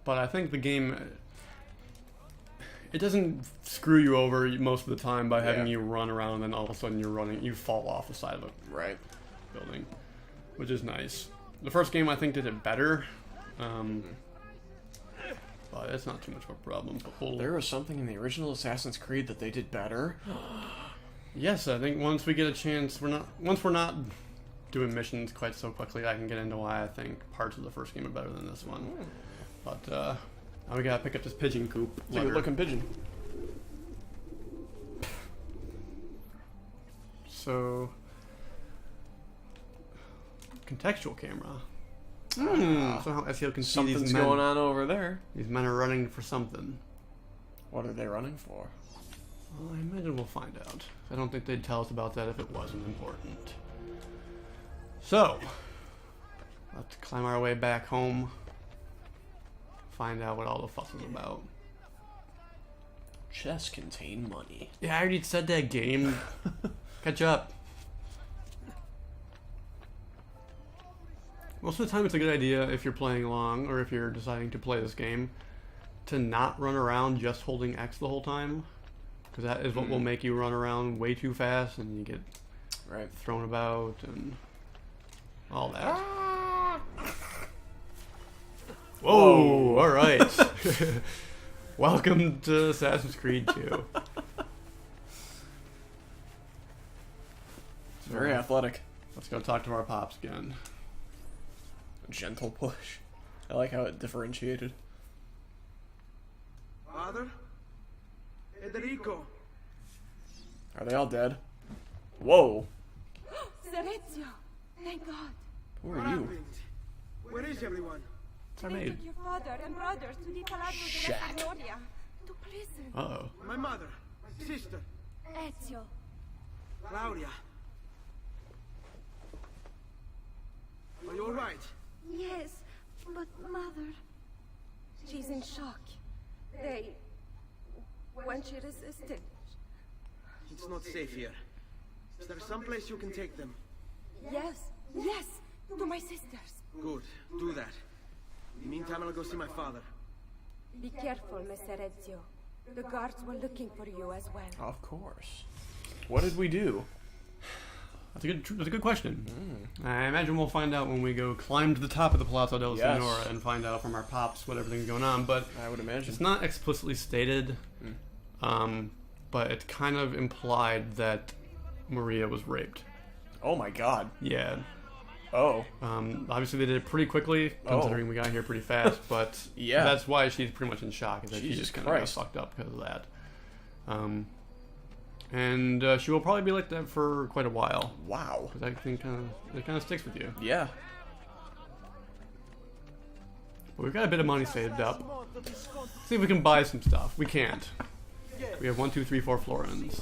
but I think the game, it doesn't screw you over most of the time by having you run around and then all of a sudden you fall off the side of a building, which is nice. The first game I think did it better, but it's not too much of a problem. There was something in the original Assassin's Creed that they did better. Yes, I think once we get a chance, once we're not doing missions quite so quickly, I can get into why I think parts of the first game are better than this one. But now we gotta pick up this pigeon coop. It's a good looking pigeon. So, contextual camera. So Ezio can see Something's these men going on over there. These men are running for something. What are they running for? Well, I imagine we'll find out. I don't think they'd tell us about that if it wasn't important. So, let's climb our way back home. Find out what all the fuss is about. Chests contain money. Yeah, I already said that, game. Catch up. Most of the time it's a good idea if you're playing along or if you're deciding to play this game to not run around just holding X the whole time, because that is what will make you run around way too fast and you get thrown about and all that. Whoa! All right. Welcome to Assassin's Creed 2. It's very athletic. Let's go talk to our pops again. A gentle push. I like how it differentiated. Father? Federico! Are they all dead? Whoa! Serezio! Thank God! Who What are you? happened? Where is everyone? It's our They maid. took your father and brothers to the Palazzo della Signoria, to prison. Uh-oh. My mother, my sister, Ezio, Claudia. Are you alright? yes, but mother... She's in shock. When she resisted... It's not safe here. Is there some place you can take them? Yes, to my sisters. Good, do that. In the meantime, I'll go see my father. Be careful, Messer Ezio. The guards were looking for you as well. Of course. What did we do? That's a good question. I imagine we'll find out when we go climb to the top of the Palazzo della Signora and find out from our pops what everything's going on. But I would imagine it's not explicitly stated, but it's kind of implied that Maria was raped. Oh my God. Yeah. Oh. Obviously they did it pretty quickly, considering we got here pretty fast. But Yeah. that's why she's pretty much in shock. Is that she Jesus just kind of got Christ. fucked up because of that. And she will probably be like that for quite a while. Wow. Because I think it kind of sticks with you. Yeah. But we've got a bit of money saved up. See if we can buy some stuff. We can't. We have 1, 2, 3, 4 florins.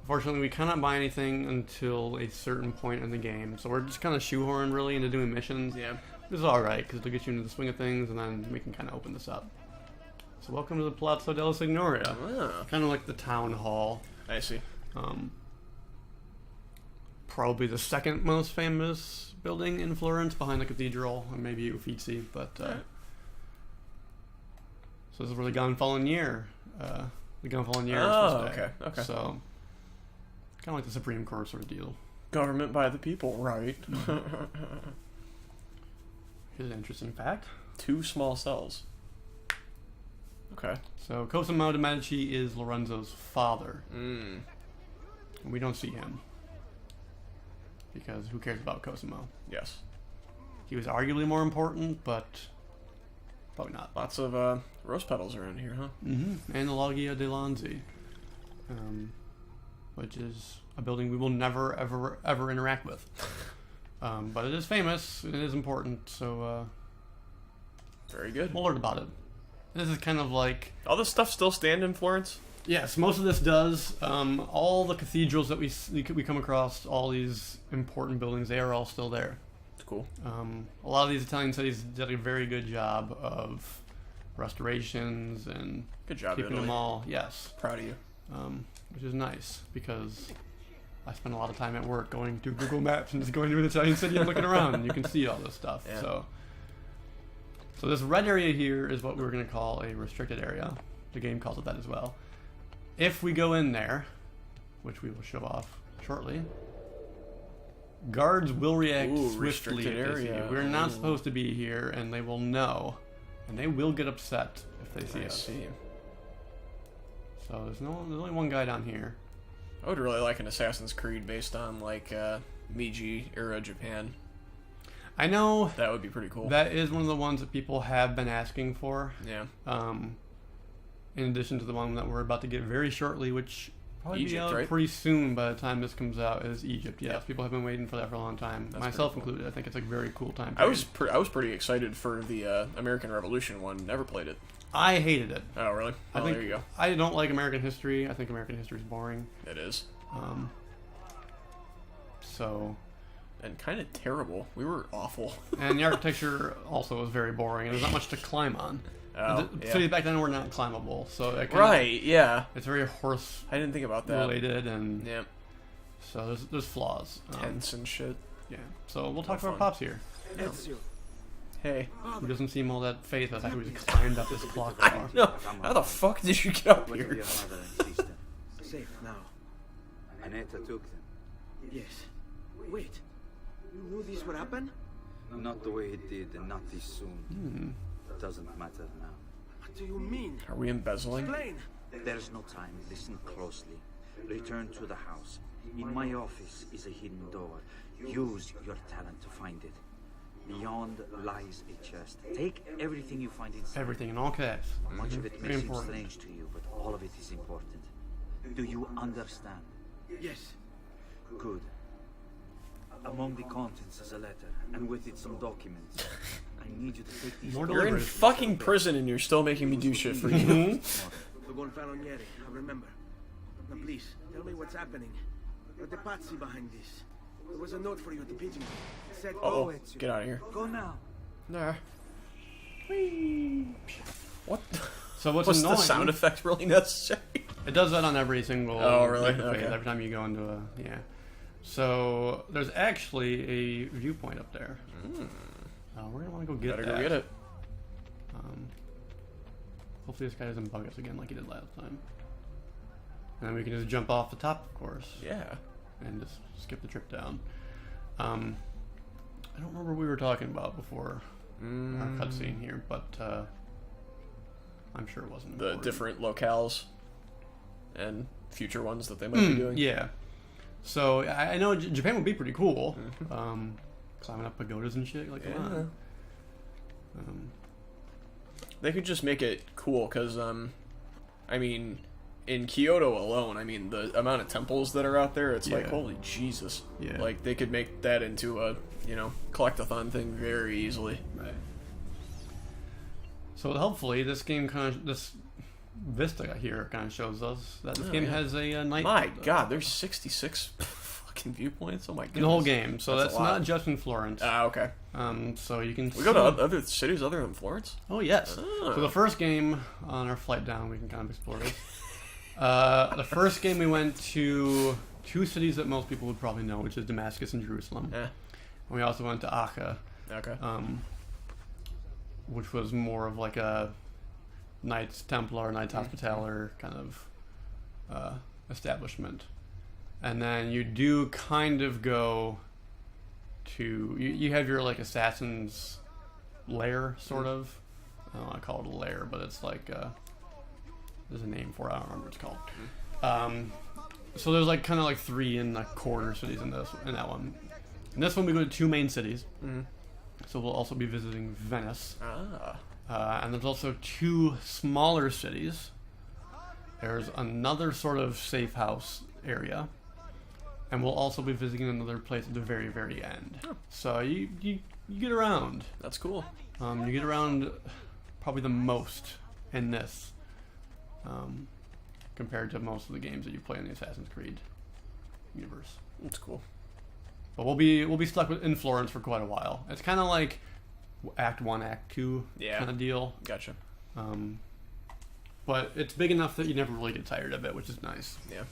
Unfortunately, we cannot buy anything until a certain point in the game. So we're just kind of shoehorned really into doing missions. Yeah. This is alright, because it'll get you into the swing of things, and then we can kind of open this up. So welcome to the Palazzo della Signoria. Ah, Kind of like the town hall. I see. Probably the second most famous building in Florence, behind the cathedral, and maybe Uffizi. But so this is where the Gonfaloniere, is supposed to stay. okay. So kind of like the Supreme Court sort of deal. Government by the people, right? Here's an interesting fact. 2 small cells. Okay. So Cosimo de' Medici is Lorenzo's father. And we don't see him. Because who cares about Cosimo? Yes. He was arguably more important, but probably not. Lots of rose petals around here, huh? Mm-hmm. And the Loggia dei Lanzi, which is a building we will never, ever interact with. But it is famous, it is important, so Very good. we'll learn about it. This is kind of like... All this stuff still stand in Florence? Yes, most of this does. All the cathedrals that we come across, all these important buildings, they are all still there. It's cool. A lot of these Italian cities did a very good job of restorations and Good job, keeping Italy. them all, yes, Proud of you. which is nice because I spend a lot of time at work going to Google Maps and just going to an Italian city and looking around, and you can see all this stuff. Yeah. So So this red area here is what we were going to call a restricted area. The game calls it that as well. If we go in there, which we will show off shortly, guards will react swiftly restricted if they see area. you. We're not supposed to be here, and they will know, and they will get upset if they see I us. see. So there's only one guy down here. I would really like an Assassin's Creed based on like Meiji era Japan. I know That would be pretty cool. that is one of the ones that people have been asking for. Yeah. In addition to the one that we're about to get very shortly, which probably be Egypt, out right? pretty soon by the time this comes out, is Egypt. Yes, Yep. people have been waiting for that for a long time, That's myself pretty cool. included. I think it's a very cool time. I was pretty excited for the American Revolution one. Never played it. I hated it. Oh really? I Oh, think there you go. I don't like American history. I think American history is boring. It is. So, And kind of terrible. We were awful. and the architecture also was very boring, and there's not much to climb on. Oh, the yeah. cities back then were not climbable, so it kinda, Right? Yeah. it's very horse I didn't think about that. related, and Yeah. so there's flaws. Tents and shit. Yeah. So we'll talk to fun. our pops here. Ezio. Hey. Who doesn't seem all that faith the fact that we just climbed up this clock tower. No. How the fuck did you get up What of here? your mother and sister? Safe now. Annetta took them. Yes. Wait. You knew this would happen? Not the way it did, and not this soon. Doesn't matter now. What do you mean? Are we embezzling? Explain. There's no time. Listen closely. Return to the house. In my office is a hidden door. Use your talent to find it. Beyond lies a chest. Take everything you find inside. Everything in all caps. Much of it may Very seem important. strange to you, but all of it is important. Do you understand? Yes. Good. Among the contents is a letter, and with it some documents. I need you to take these. More You're in deliberate. fucking prison and you're still making me do shit for you. The Gonfaloniere. I remember. Now please, tell me what's happening. What the Pazzi behind this? There was a note for you at the pigeon. It said, Oh, "Go, Ezio. get out of here. Go now. Nah. What? So what's Was annoying? the sound effect really necessary? It does that on every single. Oh, really? phase, Okay. Every time you go into a So there's actually a viewpoint up there. We're gonna want to go get Better that. go get it. Hopefully this guy doesn't bug us again like he did last time. And then we can just jump off the top, of course, Yeah. and just skip the trip down. I don't remember what we were talking about before our cutscene here, but I'm sure it wasn't The important. different locales and future ones that they might be doing. Yeah. So I know Japan would be pretty cool. Climbing up pagodas and shit. Like, come on. They could just make it cool because, I mean, in Kyoto alone, I mean, the amount of temples that are out there, it's like, Yeah. holy Jesus. Yeah. Like, they could make that into a, collectathon thing very easily. Right. So hopefully this game this Vista here kind of shows us that this game yeah. has a night. My God, there's 66 fucking viewpoints. Oh my goodness. The whole game. So That's that's a lot. not just in Florence. Ah, okay. So you can. We go to other cities other than Florence? Oh yes. Oh. So the first game on our flight down, we can kind of explore this. The first game we went to two cities that most people would probably know, which is Damascus and Jerusalem. Yeah. And we also went to Acre, Okay. which was more of like a Knights Templar, Knights Hospitaller kind of establishment. And then you do kind of go to you have your like assassin's lair sort of. I don't want to call it a lair, but it's like there's a name for it. I don't remember what it's called. So there's like kind of like 3 in the quarter cities in that one. In this one we go to 2 main cities. So we'll also be visiting Venice. And there's also 2 smaller cities. There's another sort of safe house area. And we'll also be visiting another place at the very, very end. So you get around. That's cool. You get around probably the most in this compared to most of the games that you play in the Assassin's Creed universe. That's cool. But we'll be stuck in Florence for quite a while. It's kind of like Act 1, Act 2 Yeah. kind of deal. Gotcha. But it's big enough that you never really get tired of it, which is nice. Yeah.